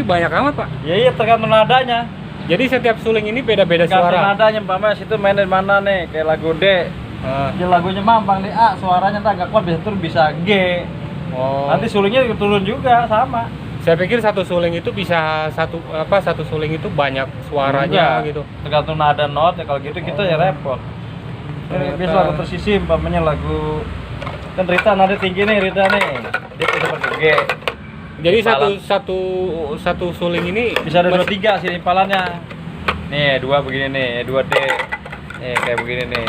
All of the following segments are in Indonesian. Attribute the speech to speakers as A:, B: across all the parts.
A: banyak amat, Pak.
B: Ya iya, tergantung nadanya.
A: Jadi setiap suling ini beda-beda
B: Tergantung
A: suara.
B: nadanya, Mas itu main dari mana nih? Kayak lagu D. Ya lagunya Mampang di A, suaranya agak kuat bisa turun bisa G.
A: Oh.
B: Nanti sulingnya turun juga sama.
A: Saya pikir satu suling itu bisa satu suling itu banyak suaranya
B: Enggak.
A: gitu.
B: Tergantung nada not ya, kalau gitu kita ya repot. Ini bisa lagu tersisi, umpamanya lagu kan Rita nada tinggi nih, Rita nih. Dia bisa pakai G.
A: Jadi
B: Impalan.
A: satu suling ini
B: Bisa ada 2-3 sih impalannya. Nih, 2 begini nih, 2D. Nih, kayak begini nih.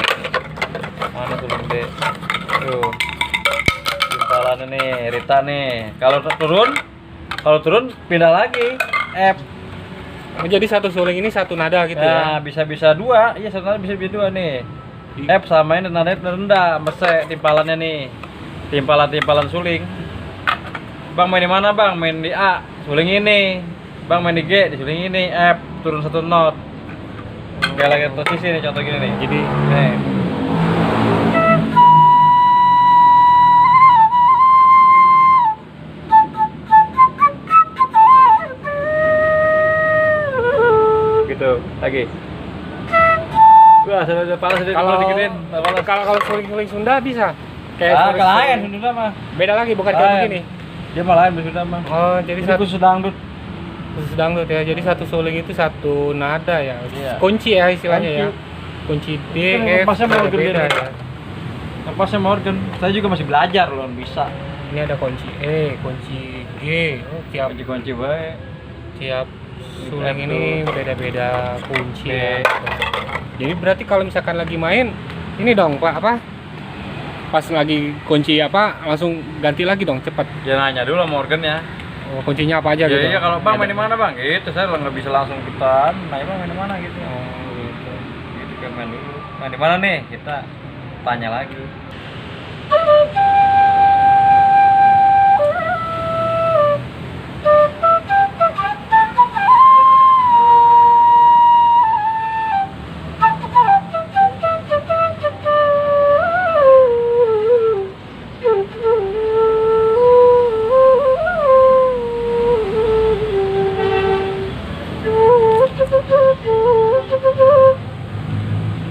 B: Mana suling D? Tuh. Impalannya nih, Rita nih. Kalau turun pindah lagi F.
A: Jadi satu suling ini satu nada gitu
B: Nah,
A: ya.
B: bisa 2. Iya, satu nada bisa 2 nih. F samain nadanya rendah, mese timpalannya nih. Timpalan suling. Bang main di mana, Bang? Main di A, suling ini. Bang main di G, di suling ini. F, turun 1 not. Kayak lagi posisi nih, contoh gini nih.
A: Jadi
B: Nih. Gitu, lagi. Wah, sudah panas sudah
A: kalau
B: digituin.
A: kalau suling Sunda bisa.
B: Kayak
A: suling-
B: lain Sunda mah.
A: Beda lagi bukan kayak
B: Lain.
A: begini.
B: Dia mah lain Sunda mah.
A: Oh, jadi
B: Ini
A: satu
B: khusus dangdut.
A: khusus dangdut ya. Jadi satu suling itu satu nada ya.
B: Iya.
A: Kunci ya istilahnya ya. Kunci D,
B: Kan
A: F,
B: ngepasnya mau
A: beda
B: gede.
A: ya.
B: Ngepasnya Morgan. Saya juga masih belajar loh, bisa.
A: Ini ada kunci E, kunci G. Oh, tiap
B: Kunci bae.
A: tiap suling
B: Itu.
A: ini beda-beda kunci
B: Oke.
A: ya. Jadi berarti kalau misalkan lagi main ini dong Pak apa? Pas lagi kunci apa langsung ganti lagi dong cepat.
B: Ya nanya dulu sama Morgan ya.
A: Oh, kuncinya apa aja
B: Ya
A: gitu.
B: iya kalau Bang main di mana Bang? Gitu saya nggak bisa langsung ikutan. Nah, Bang main di mana gitu.
A: Oh, gitu.
B: Gitu kan main dulu. Main di mana nih? Kita tanya lagi.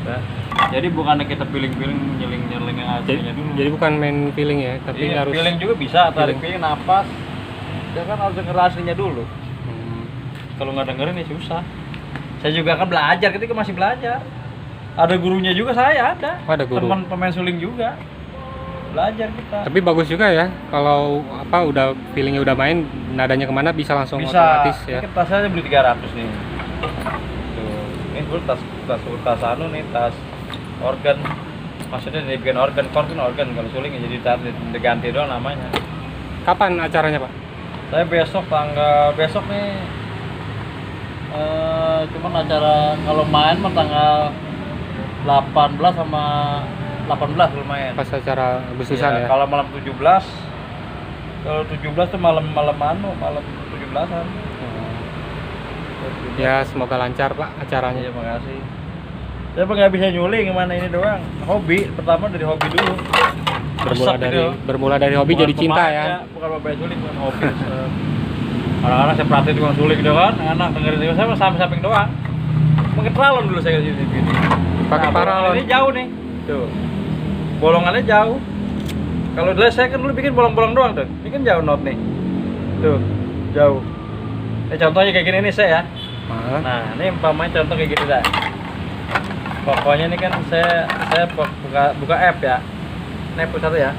B: Nah, jadi bukannya kita piling-piling nyeling-nyeling yang aslinya dulu.
A: Jadi bukan main feeling ya, tapi
B: Iya,
A: harus
B: feeling juga bisa, tarik
A: feeling.
B: feeling, napas. Ya kan harus denger aslinya dulu.
A: Hmm.
B: Kalau nggak dengerin ya susah. Saya juga kan belajar, ketika masih belajar. Ada gurunya juga saya ada.
A: Oh, ada guru.
B: Teman pemain suling juga. Belajar kita.
A: Tapi bagus juga ya kalau apa udah feelingnya udah main nadanya kemana bisa langsung
B: Bisa.
A: otomatis ya.
B: Ini tas saya beli 300 nih. Tuh. Ini gue tas anu nih, tas organ. Maksudnya dibikin organ, organ kalau suling jadi diganti doang namanya.
A: Kapan acaranya Pak?
B: Saya besok nih cuman acara kalau main mah tanggal 18 sama 18 kalau main.
A: Pas acara Agustusan ya.
B: Kalau malam 17 tuh malam 17-an.
A: Ya semoga lancar Pak acaranya.
B: Iya, makasih. Saya nggak bisa nyuling gimana ini doang. Hobi, pertama dari hobi dulu.
A: Bermula dari hobi
B: Bukan
A: jadi cinta
B: pemain,
A: ya.
B: Bukan pemain suling, bukan hobi. Kadang-kadang saya perhatiin tukang suling doang kan, anak dengerin juga saya samping doang. Pakai paralon dulu saya di sini.
A: Pakai paralon.
B: Ini jauh nih. Tuh. Bolongannya jauh. Kalau dulu saya kan dulu bikin bolong-bolong doang tuh. Ini kan jauh not nih. Tuh, jauh. Contohnya kayak gini nih saya ya. Nah, ini umpamanya contoh kayak gini dah. Pokoknya ini kan saya buka app ya. Ini app satu ya.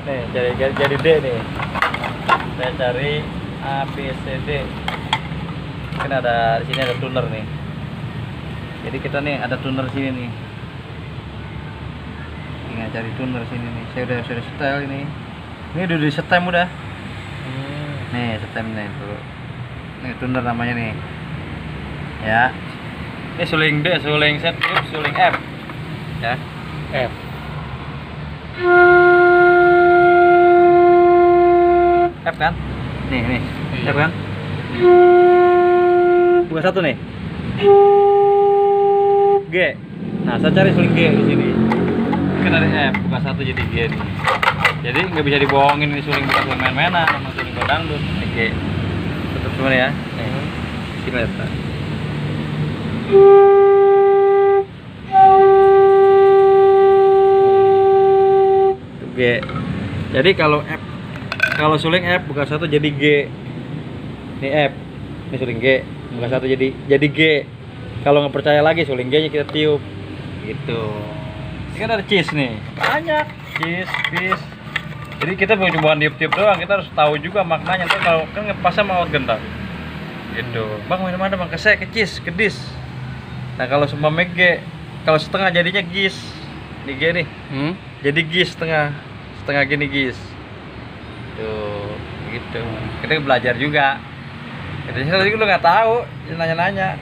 B: Nih, jadi D nih. Saya cari A B C D. Kan ada di sini ada tuner nih. Jadi kita nih ada tuner sini nih. Tinggal cari tuner sini nih. Saya udah setel ini. Ini udah di setem udah. Nih, setem nih tuh. Nih tuner namanya nih. Ya. Ini suling D, suling set, suling F. Ya.
A: F.
B: F kan? Nih.
A: Iya.
B: F kan? Bukan satu nih. G. Nah, saya cari suling G di sini. Kan ada F, bukan satu jadi G nih. Jadi nggak bisa dibohongin ini suling bukan suling main-mainan, sama suling gol dangdut. Oke. Tutup semua ya. Nih. Sini lihat. G. Jadi kalau F, kalau suling F bukan satu jadi G. Ini F, ini suling G, bukan satu jadi G. Kalau nggak percaya lagi suling G nya kita tiup. Gitu. Ini kan ada cheese nih, banyak cheese, fish. Jadi kita bukan cuma tiup-tiup doang, kita harus tahu juga maknanya. Tuh kalau kan ngepasnya mau gentar. Gitu. Bang mana bang kesek, kecis, kedis. Nah kalau semua G, kalau setengah jadinya gis. Ini G nih. Jadi gis setengah gini gis. Tuh, gitu. Kita belajar juga. Kita tadi lu nggak tahu, nanya-nanya.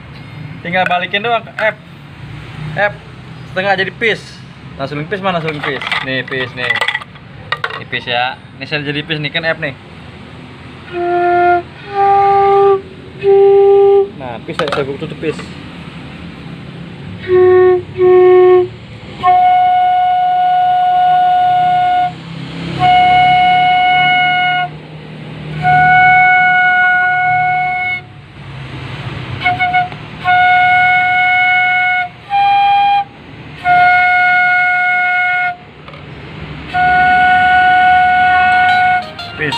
B: Tinggal balikin doang ke F. F setengah jadi pis. Nah, suling pis mana suling pis? Nih pis nih. Ini pis ya. Ini saya jadi pis nih kan F nih. Nah, pis saya tutup pis. Pis.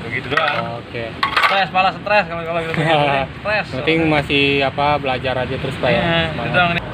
B: Begitu doang.
A: Oke.
B: Stres, malah stres kalau gitu. Stres.
A: Penting masih apa belajar aja terus Pak ya.
B: Itu
A: Semangat.
B: doang nih.